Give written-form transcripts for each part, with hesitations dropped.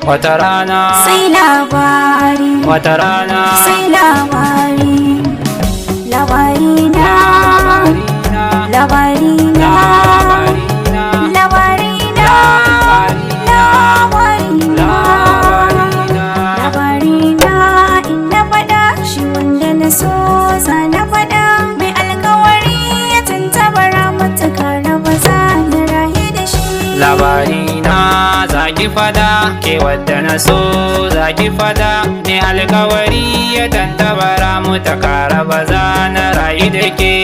wata rana sai labari, wata rana sai labari. Labarina, Labarina, labarina, Labarina, labarina, labarina, labarina. In na faɗa shi wanda na so za na faɗa. Mai alkawari ya tantabara matuƙa raba za na rahe da shi. Labarina zaki fada ke wadda na so zaki fada ne alkawari ya tantabara mu ta kara ba za na rayu da ke.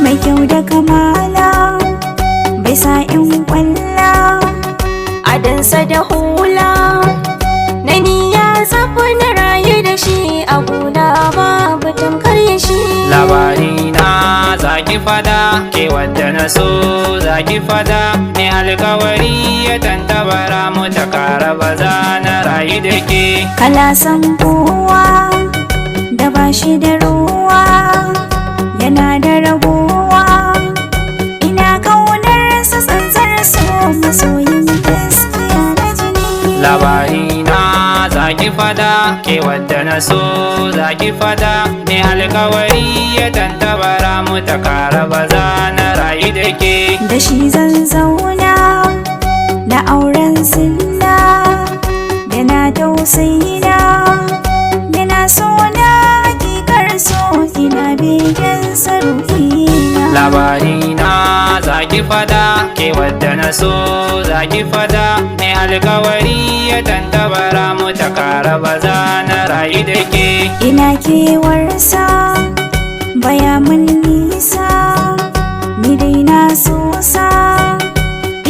Mai kyau da kamala bai sa in kwalla adansa da hula na niyya zafi na rayu da shi a gona babu tamkar ya shi. Labarina zaki fada ke wadda na so zaki fada ne alkawari ya tantabara mu ta kara ba za na rayu da ke. Kala san kowa da ba shi da ruwa yana da ragowa, ina kaunar sa tsantsar so masoyin gaskiya na jini. Labarina zaki fada ke wadda na so zaki fada ne alkawari ya tantabara mu ta kara ba za na rayu da ke. Da shi zan zauna na auren sinna yana tausayina yana so na hakikar so ina begen saruhina. Labarina zaki fada ke wadda na so zaki fada ne alkawari ya tantabara mu ta kara ba za na rayu da ke. Ina kewarsa baya mun nisa ni dai na so sa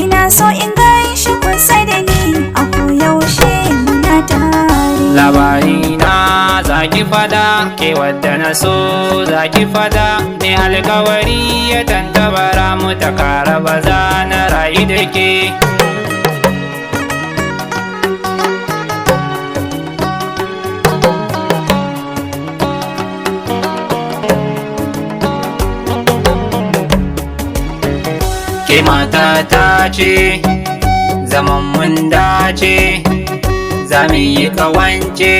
ina so in gaishe kusa da ni a koyaushe muna tare. Labarina zaki fada ke wadda na so zaki fada ne alkawari ya tantabara mu ta kara ba za na rayu da ke. Ke matata ce zaman mun dace za mu yi kawance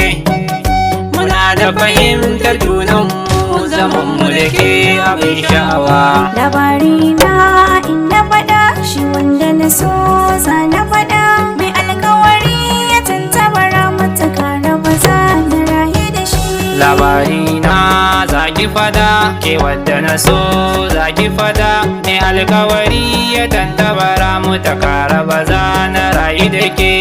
muna da fahimtar junanmu zaman mu da ke abin sha'awa. Labarina in na faɗa shi wanda na so za na faɗa. Mai alkawari ya tantabara matuƙa raba za na rahe da shi. Labarina zaki fada ke wadda na so zaki fada ne alkawari ya tantabara mu ta kara ba za na rayu da ke.